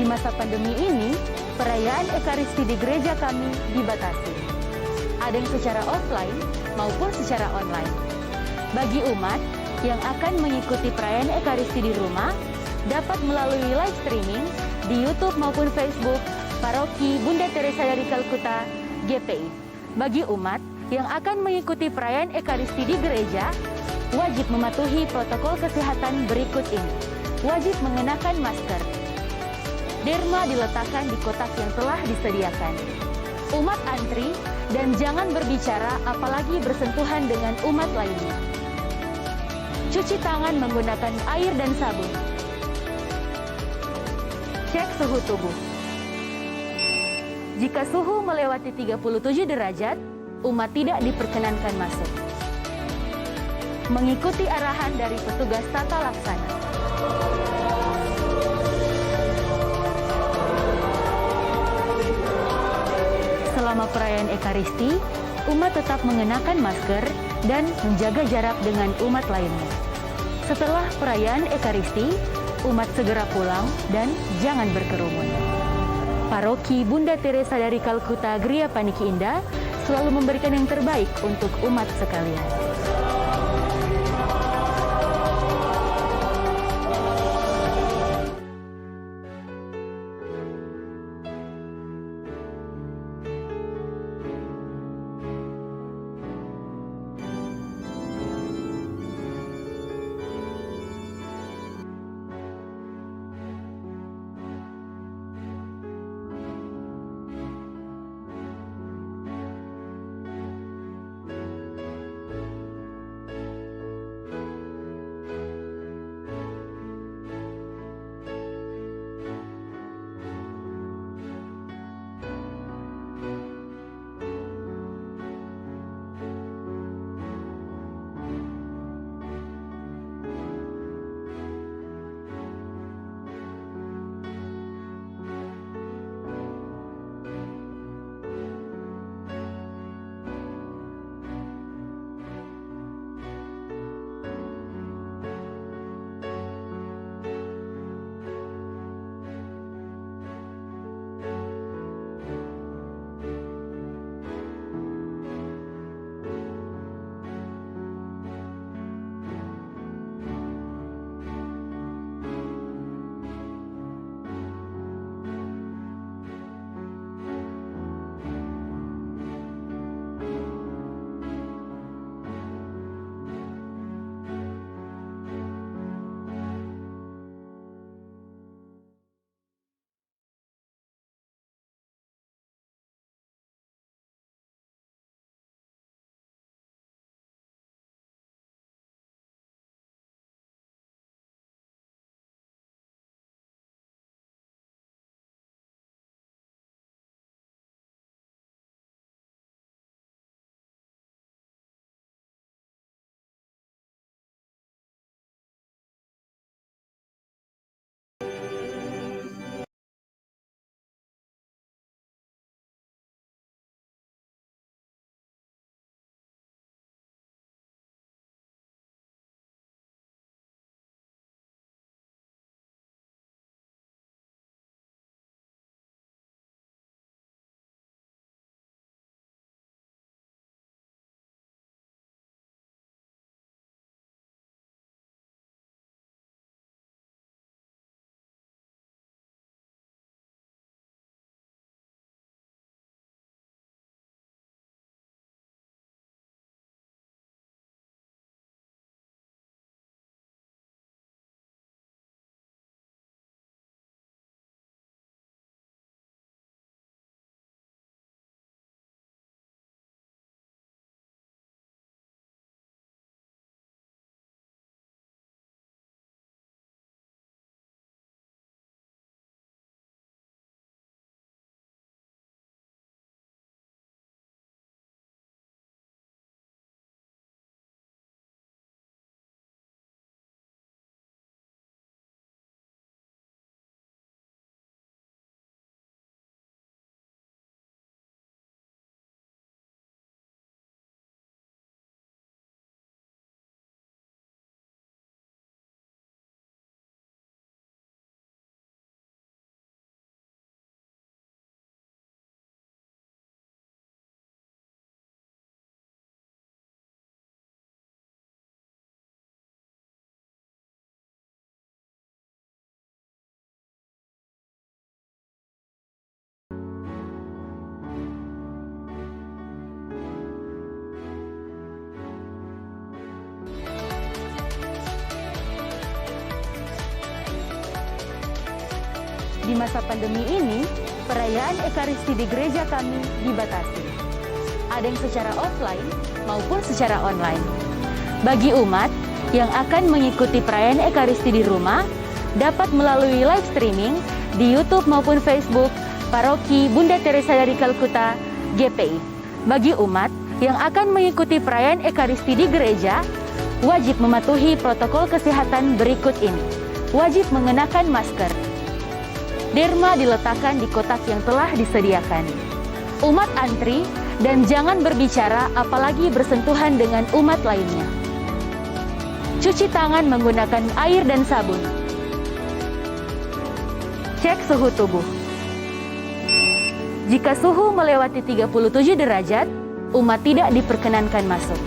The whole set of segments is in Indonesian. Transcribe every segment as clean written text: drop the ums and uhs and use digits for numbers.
Di masa pandemi ini, perayaan Ekaristi di gereja kami dibatasi. Ada yang secara offline maupun secara online. Bagi umat yang akan mengikuti perayaan Ekaristi di rumah, dapat melalui live streaming di YouTube maupun Facebook Paroki Bunda Teresa dari Kalkuta, GPI. Bagi umat yang akan mengikuti perayaan Ekaristi di gereja, wajib mematuhi protokol kesehatan berikut ini. Wajib mengenakan masker. Derma diletakkan di kotak yang telah disediakan. Umat antri dan jangan berbicara apalagi bersentuhan dengan umat lainnya. Cuci tangan menggunakan air dan sabun. Cek suhu tubuh. Jika suhu melewati 37 derajat, umat tidak diperkenankan masuk. Mengikuti arahan dari petugas tata laksana. Selama perayaan Ekaristi, umat tetap mengenakan masker dan menjaga jarak dengan umat lainnya. Setelah perayaan Ekaristi, umat segera pulang dan jangan berkerumun. Paroki Bunda Teresa dari Kalkuta Gria Paniki Indah selalu memberikan yang terbaik untuk umat sekalian. Di masa pandemi ini, perayaan Ekaristi di gereja kami dibatasi. Ada yang secara offline maupun secara online. Bagi umat yang akan mengikuti perayaan Ekaristi di rumah, dapat melalui live streaming di YouTube maupun Facebook Paroki Bunda Teresa dari Kalkuta, GPI. Bagi umat yang akan mengikuti perayaan Ekaristi di gereja, wajib mematuhi protokol kesehatan berikut ini. Wajib mengenakan masker. Derma diletakkan di kotak yang telah disediakan. Umat antri dan jangan berbicara apalagi bersentuhan dengan umat lainnya. Cuci tangan menggunakan air dan sabun. Cek suhu tubuh. Jika suhu melewati 37 derajat, umat tidak diperkenankan masuk.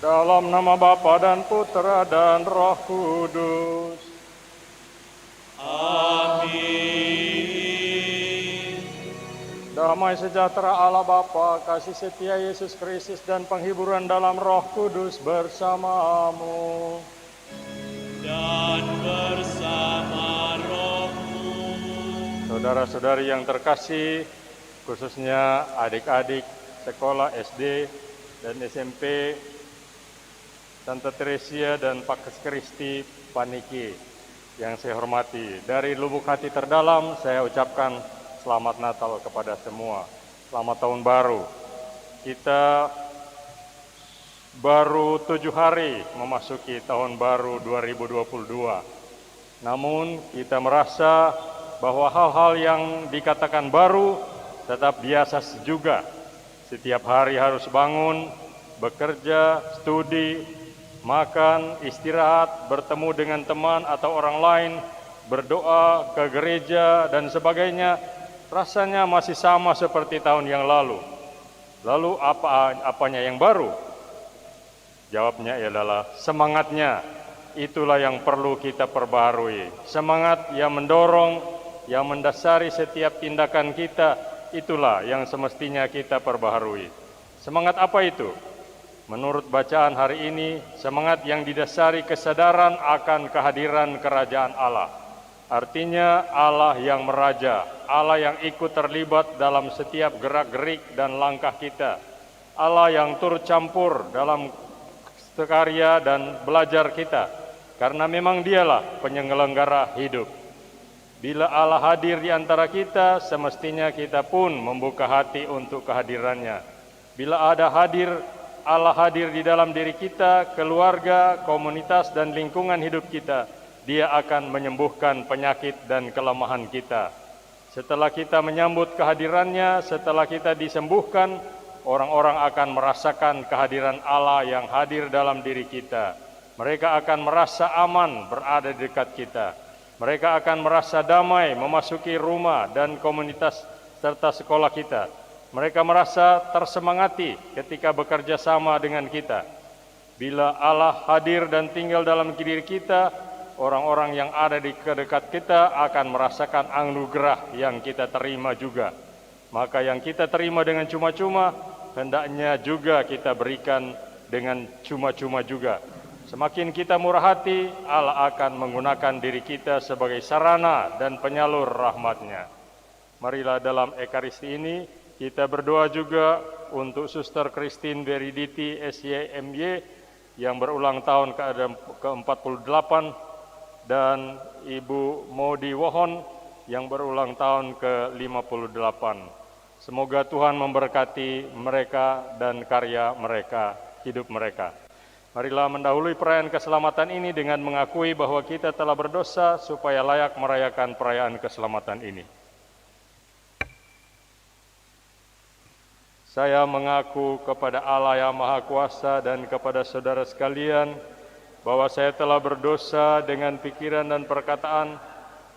Dalam nama Bapa dan Putra dan Roh Kudus. Amin. Damai sejahtera Allah Bapa, kasih setia Yesus Kristus dan penghiburan dalam Roh Kudus bersamamu. Dan bersama rohmu. Saudara-saudari yang terkasih, khususnya adik-adik sekolah SD dan SMP, Tante Teresia dan Pak Kristi Paniki yang saya hormati. Dari lubuk hati terdalam saya ucapkan selamat Natal kepada semua. Selamat Tahun Baru. Kita baru 7 hari memasuki Tahun Baru 2022. Namun kita merasa bahwa hal-hal yang dikatakan baru tetap biasa juga. Setiap hari harus bangun, bekerja, studi, makan, istirahat, bertemu dengan teman atau orang lain, berdoa, ke gereja, dan sebagainya, rasanya masih sama seperti tahun yang lalu. Lalu apanya yang baru? Jawabnya adalah semangatnya. Itulah yang perlu kita perbaharui. Semangat yang mendorong, yang mendasari setiap tindakan kita, itulah yang semestinya kita perbaharui. Semangat apa itu? Menurut bacaan hari ini, semangat yang didasari kesadaran akan kehadiran kerajaan Allah. Artinya Allah yang meraja, Allah yang ikut terlibat dalam setiap gerak-gerik dan langkah kita. Allah yang turut campur dalam karya dan belajar kita, karena memang dialah penyelenggara hidup. Bila Allah hadir di antara kita, semestinya kita pun membuka hati untuk kehadirannya. Bila Allah hadir di dalam diri kita, keluarga, komunitas, dan lingkungan hidup kita, Dia akan menyembuhkan penyakit dan kelemahan kita. Setelah kita menyambut kehadirannya, setelah kita disembuhkan, orang-orang akan merasakan kehadiran Allah yang hadir dalam diri kita. Mereka akan merasa aman berada di dekat kita. Mereka akan merasa damai memasuki rumah dan komunitas serta sekolah kita. Mereka merasa tersemangati ketika bekerja sama dengan kita. Bila Allah hadir dan tinggal dalam diri kita, orang-orang yang ada di dekat kita akan merasakan anugerah yang kita terima juga. Maka yang kita terima dengan cuma-cuma, hendaknya juga kita berikan dengan cuma-cuma juga. Semakin kita murah hati, Allah akan menggunakan diri kita sebagai sarana dan penyalur rahmat-Nya. marilah dalam Ekaristi ini kita berdoa juga untuk Suster Christine Beriditi SYMY yang berulang tahun ke-48 dan Ibu Modi Wohon yang berulang tahun ke-58. Semoga Tuhan memberkati mereka dan karya mereka, hidup mereka. Marilah mendahului perayaan keselamatan ini dengan mengakui bahwa kita telah berdosa supaya layak merayakan perayaan keselamatan ini. Saya mengaku kepada Allah yang Maha Kuasa dan kepada saudara sekalian bahwa saya telah berdosa dengan pikiran dan perkataan,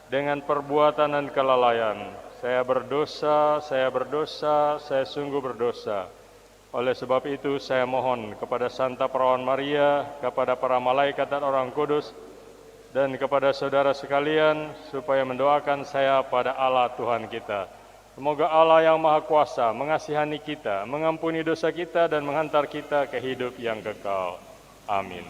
dengan perbuatan dan kelalaian. Saya berdosa, saya sungguh berdosa. Oleh sebab itu saya mohon kepada Santa Perawan Maria, kepada para malaikat dan orang kudus, dan kepada saudara sekalian supaya mendoakan saya pada Allah Tuhan kita. Semoga Allah yang Maha Kuasa mengasihani kita, mengampuni dosa kita, dan menghantar kita ke hidup yang kekal. Amin.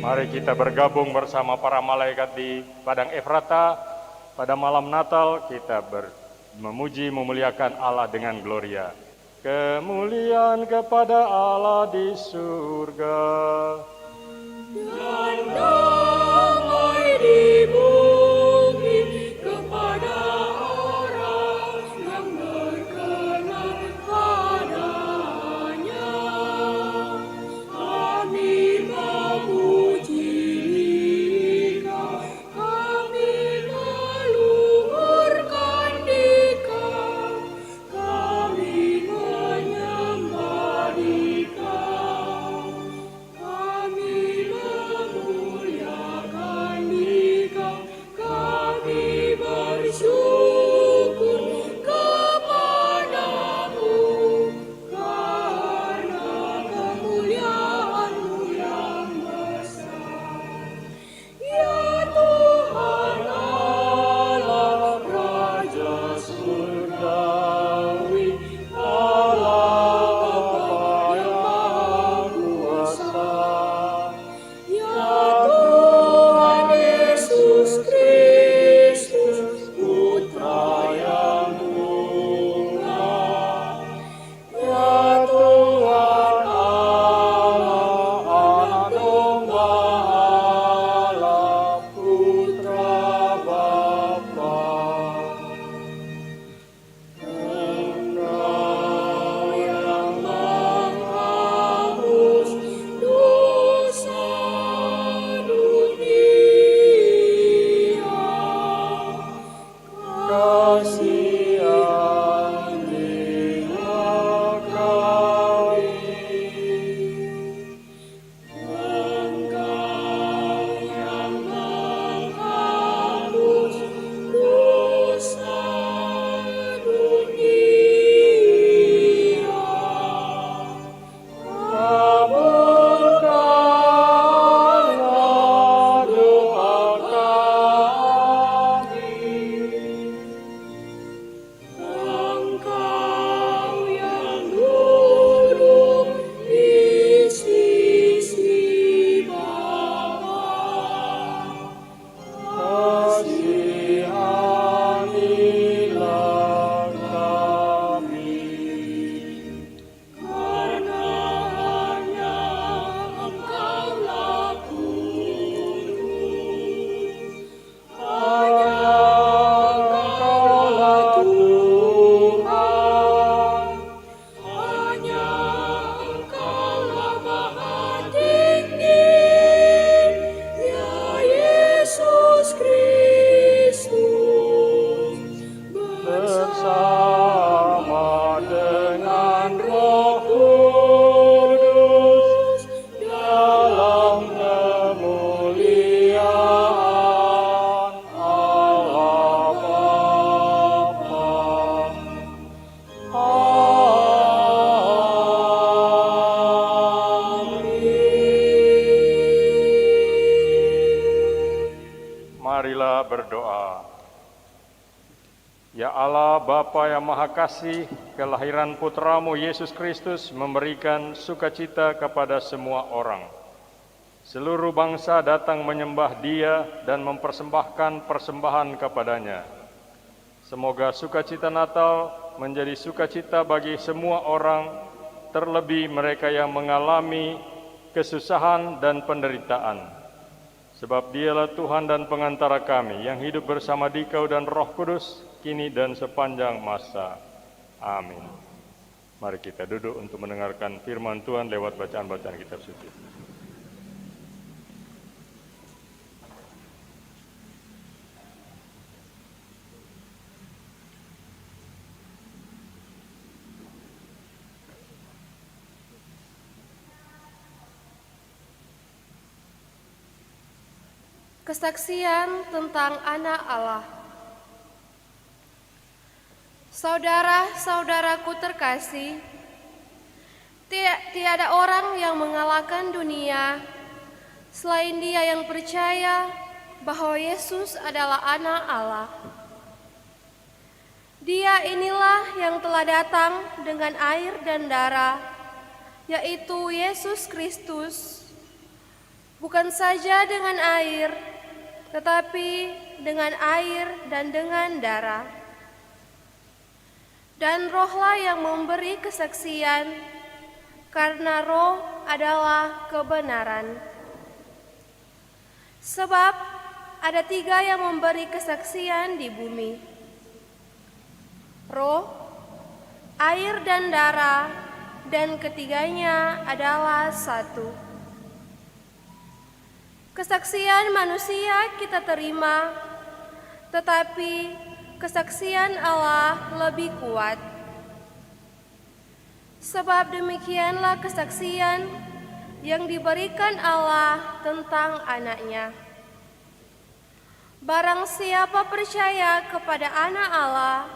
Mari kita bergabung bersama para malaikat di Padang Efrata. Pada malam Natal kita memuji memuliakan Allah dengan gloria. Kemuliaan kepada Allah di surga. Dan damai di bumi kepada orang yang berkenan padanya. Kami memuji Dikau, kami meluhurkan Dikau, kami menyembah Dikau, kami memuliakan Dikau, kami bersyukur kepadamu karena kemuliaan-Mu yang besar. Ya Tuhan Allah, Raja surgawi, Allah Bapa yang Maha Kuasa. Ya Tuhan Yesus Kristus, Putra yang tunggal. Ya Tuhan Allah, Anak Domba Allah, Putra Bapa. Engkau yang menghapus dosa dunia, kasihanilah kami. Engkau yang menghapus dosa dunia, kabulkanlah doa kami. Ya Allah, Bapa yang Maha Kasih, kelahiran Putramu Yesus Kristus memberikan sukacita kepada semua orang. Seluruh bangsa datang menyembah Dia dan mempersembahkan persembahan kepadanya. Semoga sukacita Natal menjadi sukacita bagi semua orang, terlebih mereka yang mengalami kesusahan dan penderitaan. Sebab Dialah Tuhan dan pengantara kami yang hidup bersama Dikau dan Roh Kudus, kini dan sepanjang masa. Amin. Mari kita duduk untuk mendengarkan firman Tuhan lewat bacaan-bacaan kitab suci. Kesaksian tentang Anak Allah. Saudara-saudaraku terkasih, tiada orang yang mengalahkan dunia selain dia yang percaya bahwa Yesus adalah Anak Allah. Dia inilah yang telah datang dengan air dan darah, yaitu Yesus Kristus, bukan saja dengan air, tetapi dengan air dan dengan darah. Dan Rohlah yang memberi kesaksian, karena Roh adalah kebenaran. Sebab ada 3 yang memberi kesaksian di bumi: Roh, air dan darah, dan ketiganya adalah satu. Kesaksian manusia kita terima, tetapi kesaksian Allah lebih kuat. Sebab demikianlah kesaksian yang diberikan Allah tentang Anaknya. Barang siapa percaya kepada Anak Allah,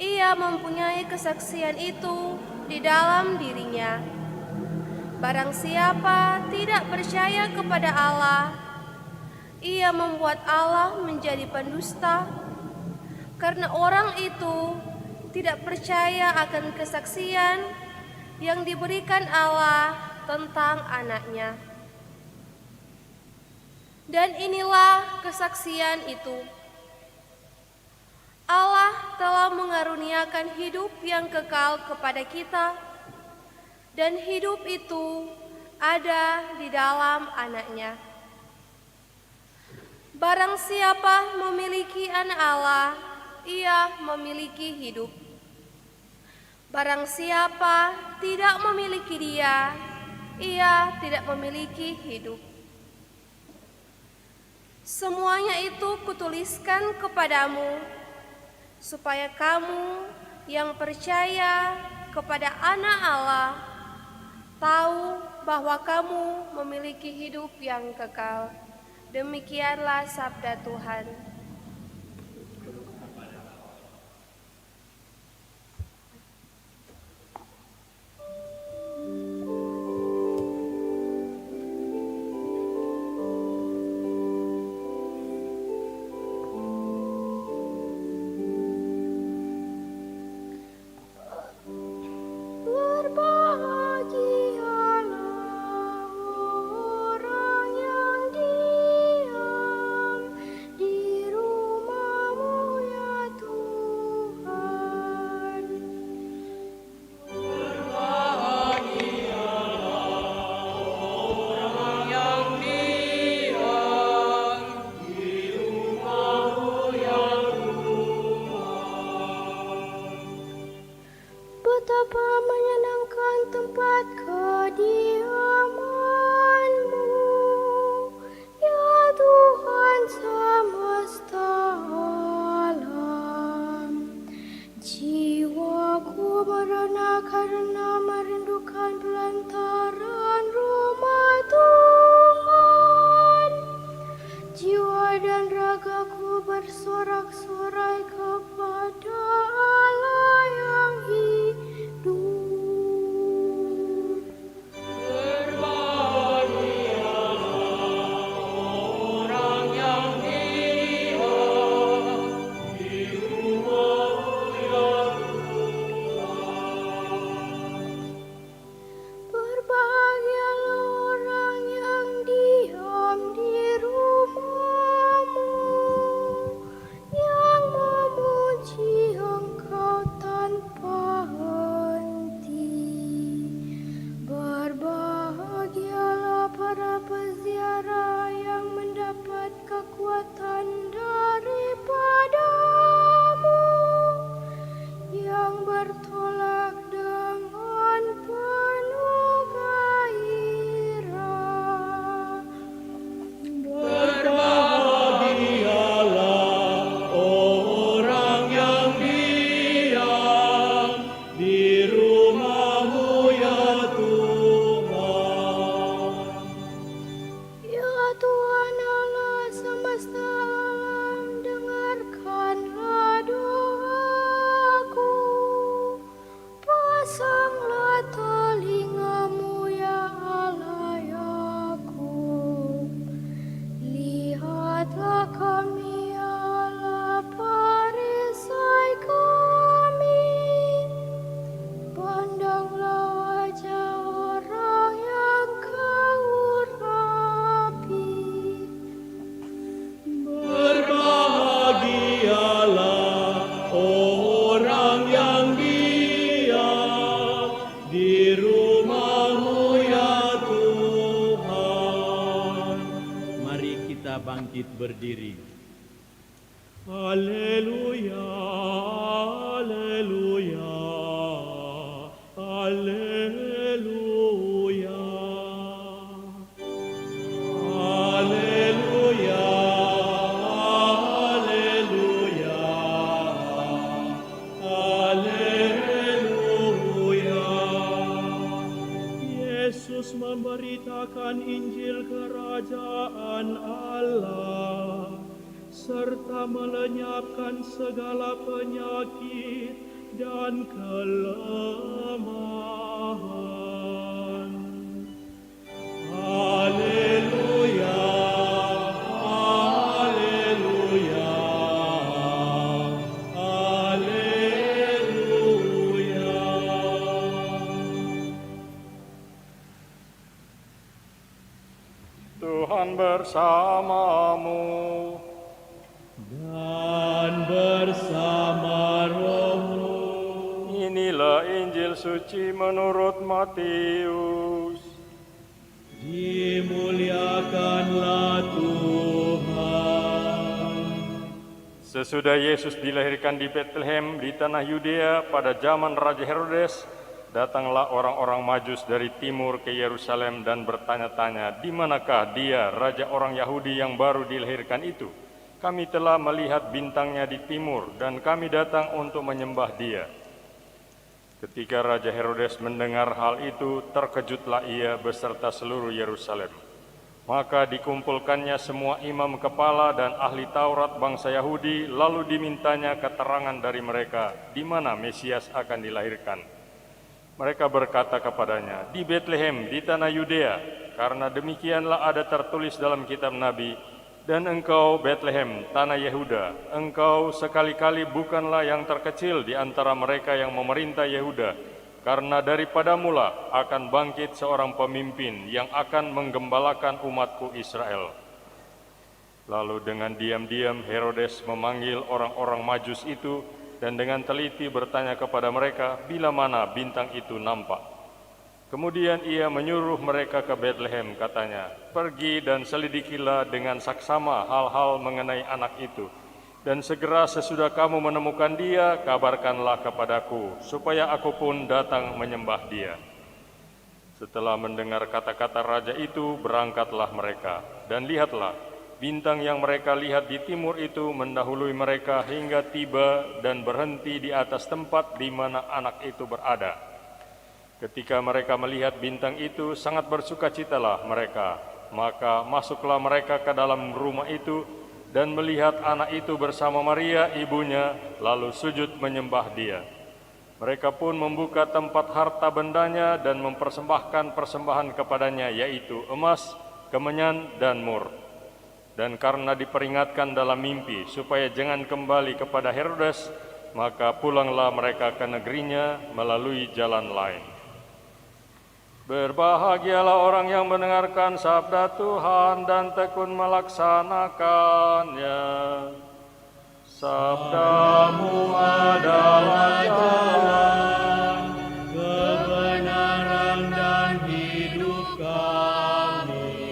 ia mempunyai kesaksian itu di dalam dirinya. Barang siapa tidak percaya kepada Allah, ia membuat Allah menjadi pendusta, karena orang itu tidak percaya akan kesaksian yang diberikan Allah tentang Anaknya. Dan inilah kesaksian itu: Allah telah mengaruniakan hidup yang kekal kepada kita, dan hidup itu ada di dalam Anaknya. Barang siapa memiliki Anak Allah, ia memiliki hidup. Barang siapa tidak memiliki Dia, ia tidak memiliki hidup. Semuanya itu kutuliskan kepadamu, supaya kamu yang percaya kepada Anak Allah tahu bahwa kamu memiliki hidup yang kekal. Demikianlah sabda Tuhan. Betapa menyenangkan tempat kediaman-Mu, ya Tuhan semesta alam. Jiwaku merana karena merindukan pelantaran rumah Tuhan. Jiwa dan ragaku bersorak-sorai kepada Allah yang hidup. Orang yang diam di rumah bangkit berdiri. Haleluya, haleluya, haleluya. Haleluya, haleluya, haleluya. Yesus memberitakan Injil Kerajaan Allah serta melenyapkan segala penyakit dan kelemahan. Haleluya, haleluya, haleluya. Tuhan bersamamu. Dan bersama rohmu. Inilah Injil suci menurut Matius. Dimuliakanlah Tuhan. Sesudah Yesus dilahirkan di Bethlehem di tanah Yudea pada zaman Raja Herodes, datanglah orang-orang Majus dari timur ke Yerusalem dan bertanya-tanya, "Di manakah dia, raja orang Yahudi yang baru dilahirkan itu? Kami telah melihat bintangnya di timur dan kami datang untuk menyembah dia." Ketika Raja Herodes mendengar hal itu, terkejutlah ia beserta seluruh Yerusalem. Maka dikumpulkannya semua imam kepala dan ahli Taurat bangsa Yahudi, lalu dimintanya keterangan dari mereka di mana Mesias akan dilahirkan. Mereka berkata kepadanya, "Di Bethlehem, di tanah Yudea, karena demikianlah ada tertulis dalam kitab Nabi, dan engkau Bethlehem, tanah Yehuda, engkau sekali-kali bukanlah yang terkecil di antara mereka yang memerintah Yehuda, karena daripadamulah akan bangkit seorang pemimpin yang akan menggembalakan umatku Israel." Lalu dengan diam-diam Herodes memanggil orang-orang Majus itu dan dengan teliti bertanya kepada mereka bila mana bintang itu nampak. Kemudian ia menyuruh mereka ke Bethlehem, katanya, "Pergi dan selidikilah dengan saksama hal-hal mengenai anak itu. Dan segera sesudah kamu menemukan dia, kabarkanlah kepadaku, supaya aku pun datang menyembah dia." Setelah mendengar kata-kata raja itu, berangkatlah mereka. Dan lihatlah, bintang yang mereka lihat di timur itu mendahului mereka hingga tiba dan berhenti di atas tempat di mana anak itu berada. Ketika mereka melihat bintang itu, sangat bersukacitalah mereka. Maka masuklah mereka ke dalam rumah itu dan melihat anak itu bersama Maria ibunya, lalu sujud menyembah dia. Mereka pun membuka tempat harta bendanya dan mempersembahkan persembahan kepadanya, yaitu emas, kemenyan, dan mur. Dan karena diperingatkan dalam mimpi supaya jangan kembali kepada Herodes, maka pulanglah mereka ke negerinya melalui jalan lain. Berbahagialah orang yang mendengarkan sabda Tuhan dan tekun melaksanakannya. Sabdamu adalah jalan, kebenaran dan hidup kami.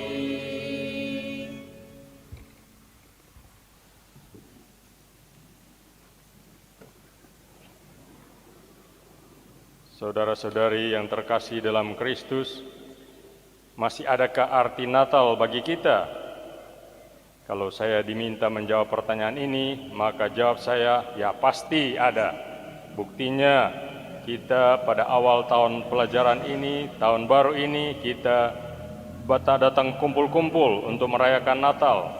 Saudara-saudari yang terkasih dalam Kristus, masih adakah arti Natal bagi kita? Kalau saya diminta menjawab pertanyaan ini, maka jawab saya, ya pasti ada. Buktinya, kita pada awal tahun pelajaran ini, tahun baru ini, kita datang kumpul-kumpul untuk merayakan Natal.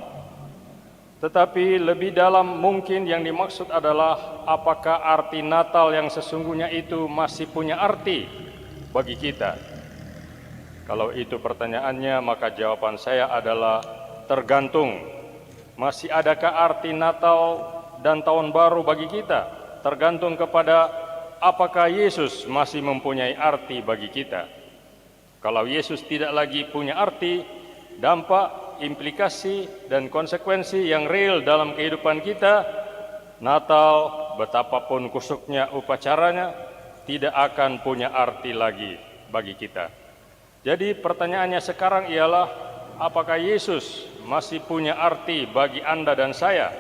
Tetapi lebih dalam mungkin yang dimaksud adalah apakah arti Natal yang sesungguhnya itu masih punya arti bagi kita? Kalau itu pertanyaannya, maka jawaban saya adalah tergantung. Masih adakah arti Natal dan Tahun Baru bagi kita? Tergantung kepada apakah Yesus masih mempunyai arti bagi kita. Kalau Yesus tidak lagi punya arti, dampak, implikasi dan konsekuensi yang real dalam kehidupan kita, Natal, betapapun kusuknya upacaranya, tidak akan punya arti lagi bagi kita. Jadi pertanyaannya sekarang ialah, apakah Yesus masih punya arti bagi Anda dan saya.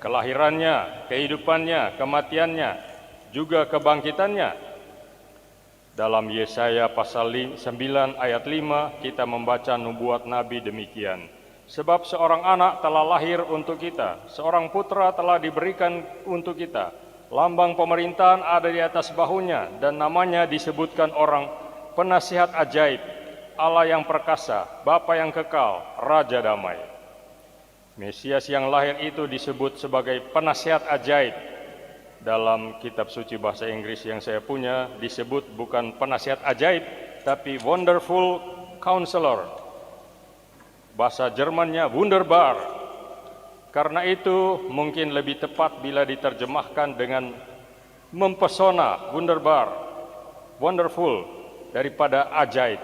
Kelahirannya, kehidupannya, kematiannya, juga kebangkitannya. Dalam Yesaya pasal 9 ayat 5 kita membaca nubuat Nabi demikian. Sebab seorang anak telah lahir untuk kita, seorang putra telah diberikan untuk kita. Lambang pemerintahan ada di atas bahunya dan namanya disebutkan orang penasihat ajaib, Allah yang perkasa, Bapa yang kekal, Raja damai. Mesias yang lahir itu disebut sebagai penasihat ajaib. Dalam kitab suci bahasa Inggris yang saya punya disebut bukan penasihat ajaib, tapi Wonderful Counselor. Bahasa Jermannya Wunderbar. Karena itu mungkin lebih tepat bila diterjemahkan dengan mempesona, wunderbar, wonderful, daripada ajaib.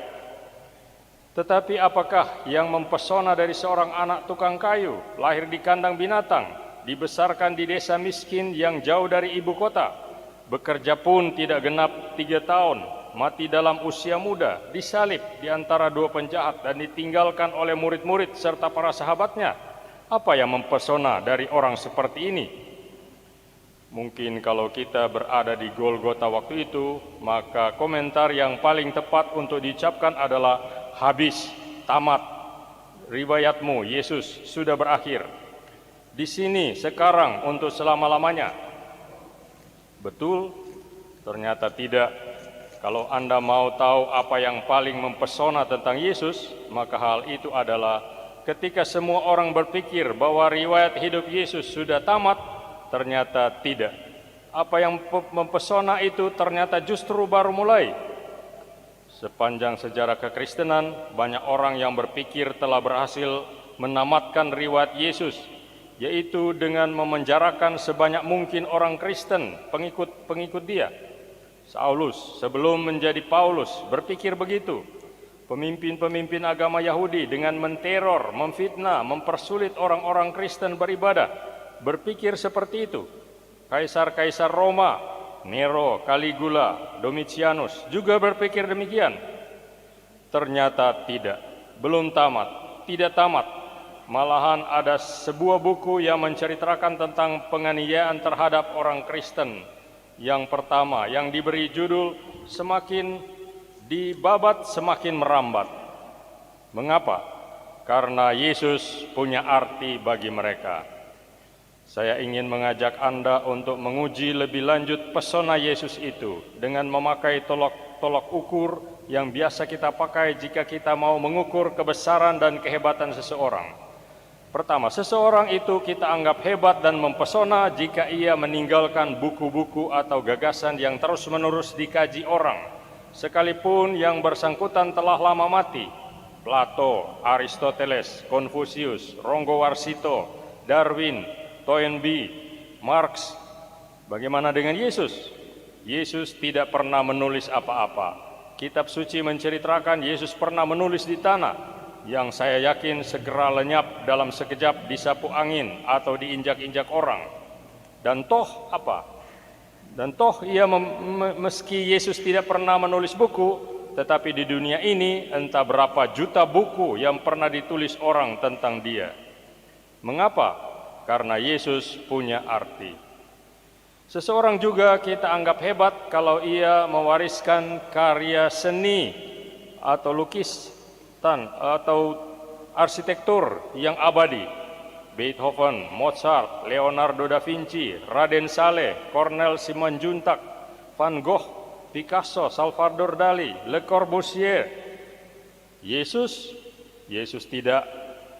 Tetapi apakah yang mempesona dari seorang anak tukang kayu, lahir di kandang binatang, dibesarkan di desa miskin yang jauh dari ibu kota, bekerja pun tidak genap 3 tahun, mati dalam usia muda, disalib di antara 2 penjahat dan ditinggalkan oleh murid-murid serta para sahabatnya? Apa yang mempesona dari orang seperti ini? Mungkin kalau kita berada di Golgota waktu itu, maka komentar yang paling tepat untuk diucapkan adalah habis, tamat, riwayatmu Yesus sudah berakhir. Di sini, sekarang, untuk selama-lamanya. Betul? Ternyata tidak. Kalau Anda mau tahu apa yang paling mempesona tentang Yesus, maka hal itu adalah ketika semua orang berpikir bahwa riwayat hidup Yesus sudah tamat, ternyata tidak. Apa yang mempesona itu ternyata justru baru mulai. Sepanjang sejarah kekristenan, banyak orang yang berpikir telah berhasil menamatkan riwayat Yesus, yaitu dengan memenjarakan sebanyak mungkin orang Kristen, pengikut dia. Saulus sebelum menjadi Paulus berpikir begitu. Pemimpin-pemimpin agama Yahudi dengan menteror, memfitnah, mempersulit orang-orang Kristen beribadah, berpikir seperti itu. Kaisar-kaisar Roma, Nero, Caligula, Domitianus juga berpikir demikian. Ternyata tidak, belum tamat, tidak tamat. Malahan ada sebuah buku yang menceritakan tentang penganiayaan terhadap orang Kristen. Yang pertama, yang diberi judul Semakin dibabat semakin merambat. Mengapa? Karena Yesus punya arti bagi mereka. Saya ingin mengajak Anda untuk menguji lebih lanjut pesona Yesus itu dengan memakai tolok ukur yang biasa kita pakai jika kita mau mengukur kebesaran dan kehebatan seseorang. Pertama, seseorang itu kita anggap hebat dan mempesona jika ia meninggalkan buku-buku atau gagasan yang terus-menerus dikaji orang, sekalipun yang bersangkutan telah lama mati. Plato, Aristoteles, Konfusius, Ronggo Warsito, Darwin, Toynbee, Marx. Bagaimana dengan Yesus? Yesus tidak pernah menulis apa-apa. Kitab suci menceritakan Yesus pernah menulis di tanah, yang saya yakin segera lenyap dalam sekejap disapu angin atau diinjak-injak orang. Dan toh apa? Dan toh ia meski Yesus tidak pernah menulis buku, tetapi di dunia ini entah berapa juta buku yang pernah ditulis orang tentang dia. Mengapa? Karena Yesus punya arti. Seseorang juga kita anggap hebat kalau ia mewariskan karya seni atau lukisan atau arsitektur yang abadi. Beethoven, Mozart, Leonardo da Vinci, Raden Saleh, Cornel Simanjuntak, Van Gogh, Picasso, Salvador Dali, Le Corbusier. Yesus tidak.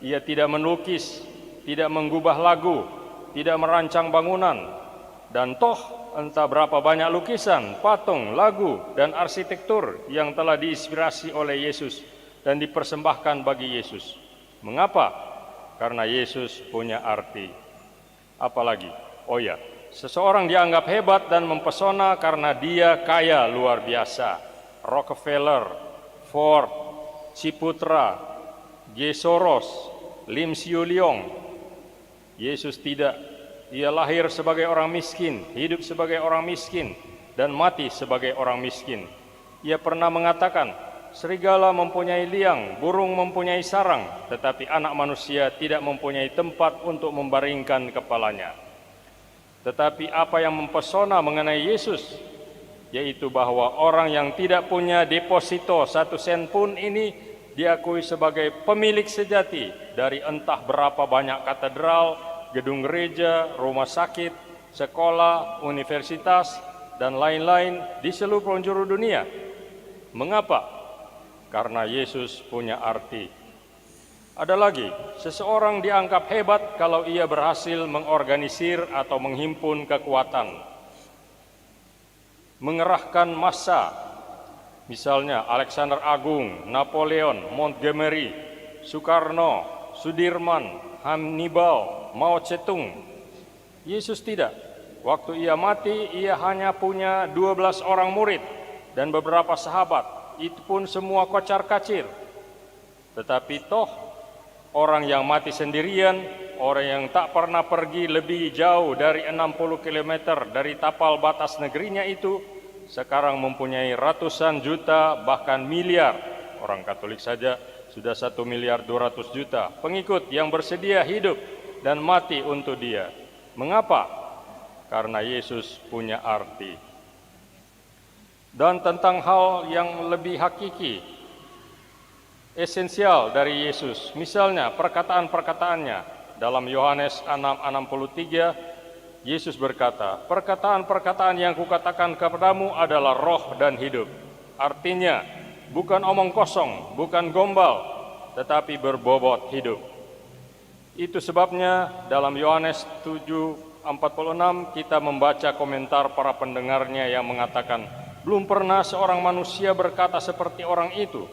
Ia tidak melukis, tidak menggubah lagu, tidak merancang bangunan. Dan toh entah berapa banyak lukisan, patung, lagu, dan arsitektur yang telah diinspirasi oleh Yesus dan dipersembahkan bagi Yesus. Mengapa? Karena Yesus punya arti. Apalagi, oh ya, seseorang dianggap hebat dan mempesona karena dia kaya luar biasa. Rockefeller, Ford, Ciputra, G. Soros, Lim Siu Leong. Yesus tidak. Ia lahir sebagai orang miskin, hidup sebagai orang miskin, dan mati sebagai orang miskin. Ia pernah mengatakan, serigala mempunyai liang, burung mempunyai sarang, tetapi anak manusia tidak mempunyai tempat untuk membaringkan kepalanya. Tetapi apa yang mempesona mengenai Yesus, yaitu bahwa orang yang tidak punya deposito 1 sen pun ini diakui sebagai pemilik sejati dari entah berapa banyak katedral, gedung gereja, rumah sakit, sekolah, universitas, dan lain-lain di seluruh penjuru dunia. Mengapa? Karena Yesus punya arti. Ada lagi, seseorang dianggap hebat kalau ia berhasil mengorganisir atau menghimpun kekuatan, mengerahkan massa. Misalnya Alexander Agung, Napoleon, Montgomery, Soekarno, Sudirman, Hannibal, Mao Zedong. Yesus tidak. Waktu ia mati, ia hanya punya 12 orang murid dan beberapa sahabat. Itu pun semua kocar-kacir. Tetapi toh orang yang mati sendirian, orang yang tak pernah pergi lebih jauh dari 60 km dari tapal batas negerinya itu, sekarang mempunyai ratusan juta bahkan miliar. Orang Katolik saja sudah 1,2 miliar pengikut yang bersedia hidup dan mati untuk dia. Mengapa? Karena Yesus punya arti. Dan tentang hal yang lebih hakiki, esensial dari Yesus, misalnya perkataan-perkataannya. Dalam Yohanes 6:63, Yesus berkata, "Perkataan-perkataan yang kukatakan kepadamu adalah roh dan hidup." Artinya, bukan omong kosong, bukan gombal, tetapi berbobot hidup. Itu sebabnya dalam Yohanes 7:46 kita membaca komentar para pendengarnya yang mengatakan, "Belum pernah seorang manusia berkata seperti orang itu."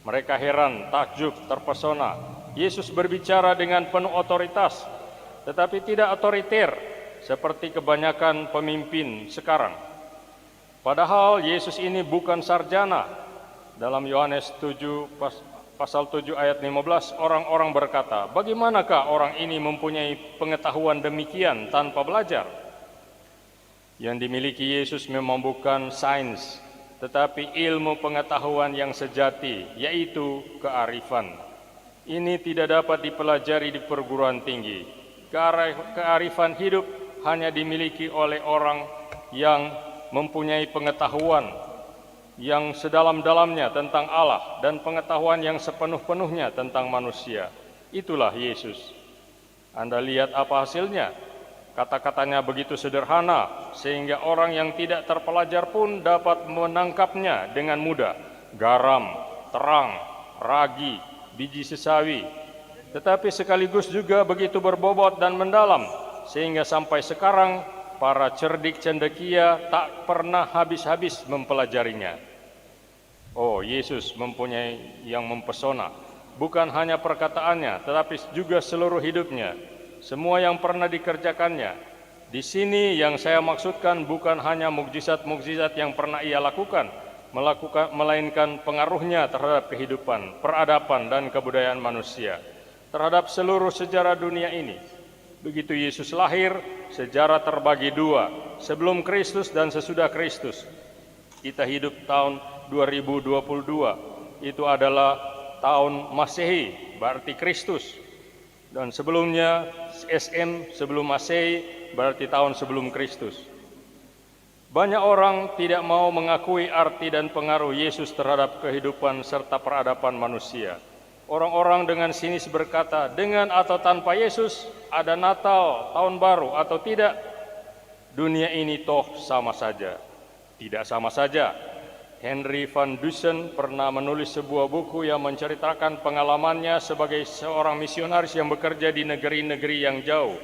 Mereka heran, takjub, terpesona. Yesus berbicara dengan penuh otoritas, tetapi tidak otoriter seperti kebanyakan pemimpin sekarang. Padahal Yesus ini bukan sarjana. Dalam Yohanes 7 pasal 7 ayat 15, orang-orang berkata, "Bagaimanakah orang ini mempunyai pengetahuan demikian tanpa belajar?" Yang dimiliki Yesus memang bukan sains, tetapi ilmu pengetahuan yang sejati, yaitu kearifan. Ini tidak dapat dipelajari di perguruan tinggi. Kearifan hidup hanya dimiliki oleh orang yang mempunyai pengetahuan yang sedalam-dalamnya tentang Allah dan pengetahuan yang sepenuh-penuhnya tentang manusia. Itulah Yesus. Anda lihat apa hasilnya? Kata-katanya begitu sederhana sehingga orang yang tidak terpelajar pun dapat menangkapnya dengan mudah. Garam, terang, ragi, biji sesawi. Tetapi sekaligus juga begitu berbobot dan mendalam sehingga sampai sekarang para cerdik cendekia tak pernah habis-habis mempelajarinya. Oh, Yesus mempunyai yang mempesona. Bukan hanya perkataannya, tetapi juga seluruh hidupnya. Semua yang pernah dikerjakannya. Di sini yang saya maksudkan bukan hanya mukjizat-mukjizat yang pernah ia lakukan, melainkan pengaruhnya terhadap kehidupan, peradaban, dan kebudayaan manusia, terhadap seluruh sejarah dunia ini. Begitu Yesus lahir, sejarah terbagi dua, sebelum Kristus dan sesudah Kristus. Kita hidup tahun 2022, itu adalah tahun Masehi, berarti Kristus. Dan sebelumnya SM sebelum Masehi berarti tahun sebelum Kristus. Banyak orang tidak mau mengakui arti dan pengaruh Yesus terhadap kehidupan serta peradaban manusia. Orang-orang dengan sinis berkata, dengan atau tanpa Yesus, ada Natal, Tahun Baru atau tidak, dunia ini toh sama saja. Tidak sama saja. Henry van Dusen pernah menulis sebuah buku yang menceritakan pengalamannya sebagai seorang misionaris yang bekerja di negeri-negeri yang jauh.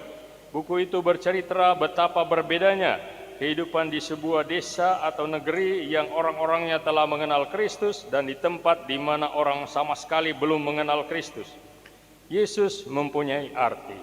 Buku itu bercerita betapa berbedanya kehidupan di sebuah desa atau negeri yang orang-orangnya telah mengenal Kristus dan di tempat di mana orang sama sekali belum mengenal Kristus. Yesus mempunyai arti.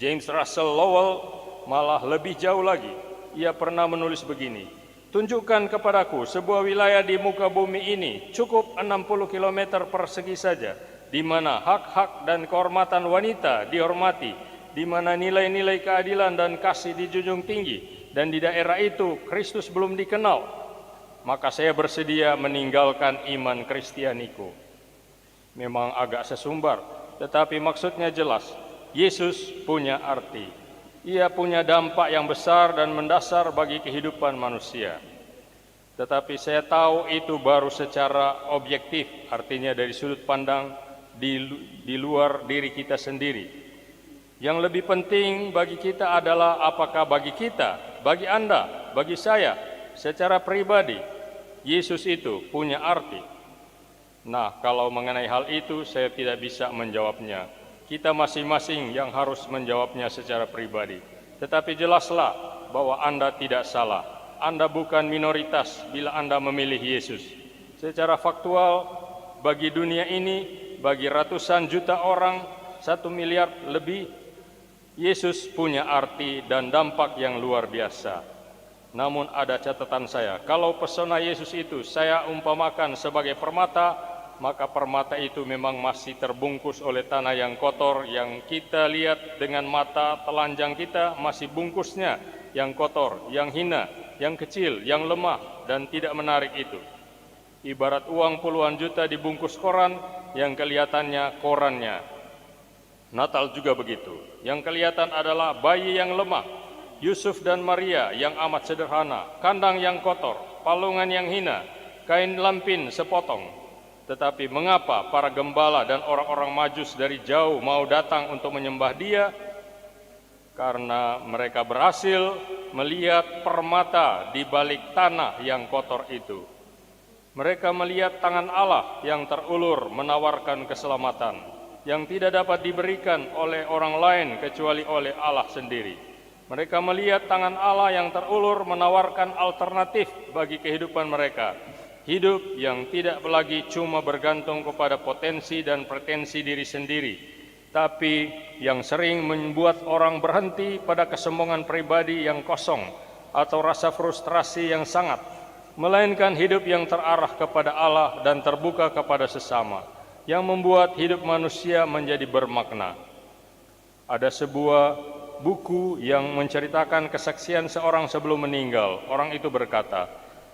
James Russell Lowell malah lebih jauh lagi. Ia pernah menulis begini, "Tunjukkan kepadaku sebuah wilayah di muka bumi ini cukup 60 km persegi saja, di mana hak-hak dan kehormatan wanita dihormati, di mana nilai-nilai keadilan dan kasih dijunjung tinggi, dan di daerah itu Kristus belum dikenal. maka saya bersedia meninggalkan iman Kristianiku. Memang agak sesumbar, tetapi maksudnya jelas. Yesus punya arti. Ia punya dampak yang besar dan mendasar bagi kehidupan manusia. Tetapi saya tahu itu baru secara objektif, artinya dari sudut pandang di luar diri kita sendiri. Yang lebih penting bagi kita adalah apakah bagi kita, bagi Anda, bagi saya, secara pribadi, Yesus itu punya arti. Nah, kalau mengenai hal itu saya tidak bisa menjawabnya. Kita masing-masing yang harus menjawabnya secara pribadi. Tetapi jelaslah bahwa Anda tidak salah. Anda bukan minoritas bila Anda memilih Yesus. Secara faktual, bagi dunia ini, bagi ratusan juta orang, 1 miliar lebih, Yesus punya arti dan dampak yang luar biasa. Namun ada catatan saya, kalau pesona Yesus itu saya umpamakan sebagai permata, maka permata itu memang masih terbungkus oleh tanah yang kotor, yang kita lihat dengan mata telanjang kita masih bungkusnya yang kotor, yang hina, yang kecil, yang lemah, dan tidak menarik itu. Ibarat uang puluhan juta dibungkus koran, yang kelihatannya korannya. Natal juga begitu. Yang kelihatan adalah bayi yang lemah, Yusuf dan Maria yang amat sederhana, kandang yang kotor, palungan yang hina, kain lampin sepotong. Tetapi mengapa para gembala dan orang-orang Majus dari jauh mau datang untuk menyembah Dia? Karena mereka berhasil melihat permata di balik tanah yang kotor itu. Mereka melihat tangan Allah yang terulur menawarkan keselamatan, yang tidak dapat diberikan oleh orang lain kecuali oleh Allah sendiri. Mereka melihat tangan Allah yang terulur menawarkan alternatif bagi kehidupan mereka. Hidup yang tidak lagi cuma bergantung kepada potensi dan pretensi diri sendiri, tapi yang sering membuat orang berhenti pada kesombongan pribadi yang kosong atau rasa frustrasi yang sangat, melainkan hidup yang terarah kepada Allah dan terbuka kepada sesama, yang membuat hidup manusia menjadi bermakna. Ada sebuah buku yang menceritakan kesaksian seorang sebelum meninggal. Orang itu berkata,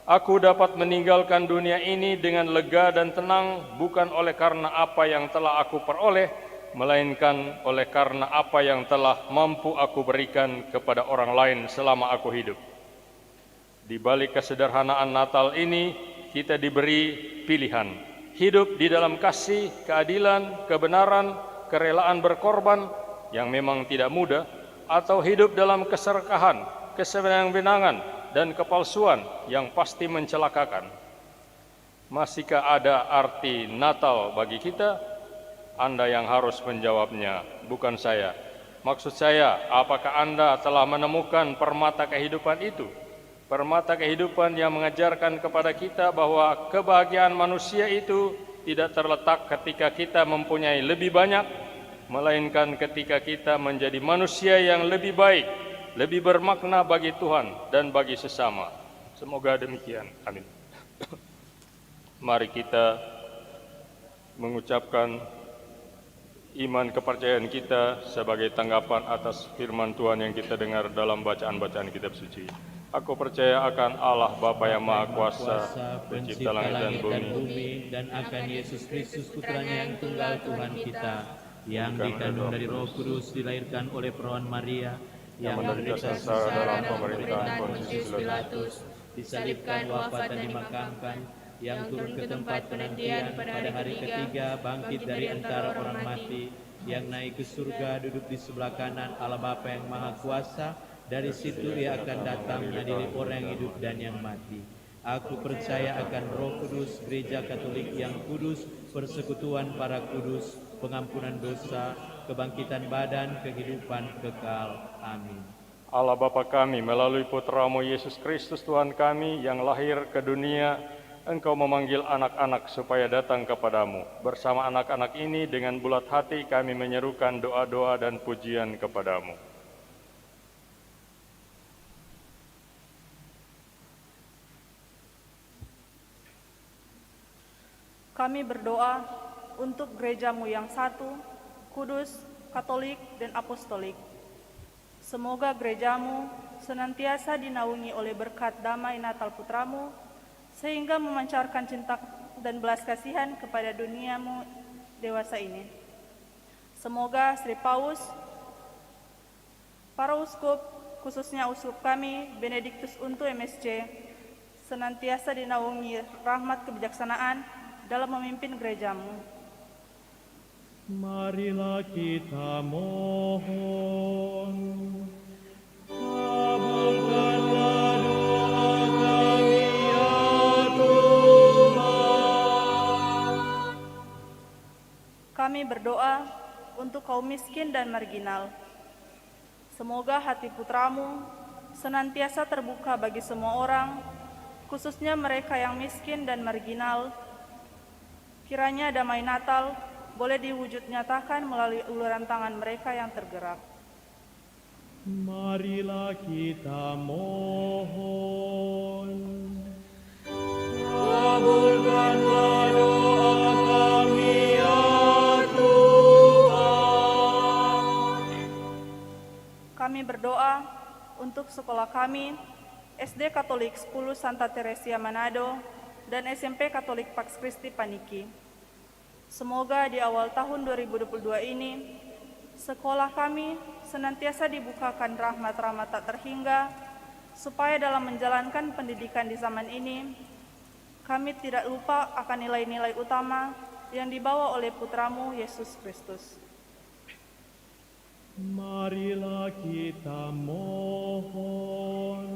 "Aku dapat meninggalkan dunia ini dengan lega dan tenang, bukan oleh karena apa yang telah aku peroleh, melainkan oleh karena apa yang telah mampu aku berikan kepada orang lain selama aku hidup." Di balik kesederhanaan Natal ini, kita diberi pilihan. Hidup di dalam kasih, keadilan, kebenaran, kerelaan berkorban yang memang tidak mudah, atau hidup dalam keserakahan, kesewenang-wenangan, dan kepalsuan yang pasti mencelakakan. Masihkah ada arti Natal bagi kita? Anda yang harus menjawabnya, bukan saya. Maksud saya, apakah Anda telah menemukan permata kehidupan itu? Permata kehidupan yang mengajarkan kepada kita bahwa kebahagiaan manusia itu tidak terletak ketika kita mempunyai lebih banyak, melainkan ketika kita menjadi manusia yang lebih baik, lebih bermakna bagi Tuhan dan bagi sesama. Semoga demikian. Amin. Mari kita mengucapkan iman kepercayaan kita sebagai tanggapan atas firman Tuhan yang kita dengar dalam bacaan-bacaan kitab suci. Aku percaya akan Allah Bapa yang Maha Kuasa, pencipta langit dan bumi, dan akan Yesus Kristus putranya yang tunggal Tuhan kita, yang dikandung dari Roh Kudus, dilahirkan oleh perawan Maria, yang menderita sengsara dalam pemerintahan Pontius Pilatus, disalibkan, wafat dan dimakamkan, yang turun ke tempat penantian pada hari ketiga, bangkit dari antara orang mati, yang naik ke surga, duduk di sebelah kanan Allah Bapa yang Maha Kuasa. Dari situ Ia akan datang mengadili orang yang hidup dan yang mati. Aku percaya akan Roh Kudus, Gereja Katolik yang kudus, persekutuan para kudus, pengampunan dosa, kebangkitan badan, kehidupan kekal. Amin. Allah Bapa kami, melalui Putra-Mu Yesus Kristus Tuhan kami yang lahir ke dunia, Engkau memanggil anak-anak supaya datang kepadamu. Bersama anak-anak ini dengan bulat hati kami menyerukan doa-doa dan pujian kepadamu. Kami berdoa untuk gereja-Mu yang satu, kudus, katolik, dan apostolik. Semoga gereja-Mu senantiasa dinaungi oleh berkat damai Natal Putra-Mu, sehingga memancarkan cinta dan belas kasihan kepada duniamu dewasa ini. Semoga Sri Paus, para uskup, khususnya uskup kami, Benediktus Untu MSC, senantiasa dinaungi rahmat kebijaksanaan dalam memimpin gerejamu. Marilah kita mohon. Kabulkanlah doa kami ya Tuhan. Kami berdoa untuk kaum miskin dan marginal. Semoga hati putramu senantiasa terbuka bagi semua orang, khususnya mereka yang miskin dan marginal. Kiranya damai Natal boleh diwujud nyatakan melalui uluran tangan mereka yang tergerak. Marilah kita mohon. Kabulkanlah doa kami ya Tuhan. Kami berdoa untuk sekolah kami, SD Katolik 10 Santa Teresia Manado, dan SMP Katolik Pax Christi Paniki. Semoga di awal tahun 2022 ini, sekolah kami senantiasa dibukakan rahmat-rahmat tak terhingga, supaya dalam menjalankan pendidikan di zaman ini, kami tidak lupa akan nilai-nilai utama yang dibawa oleh putramu Yesus Kristus. Marilah kita mohon.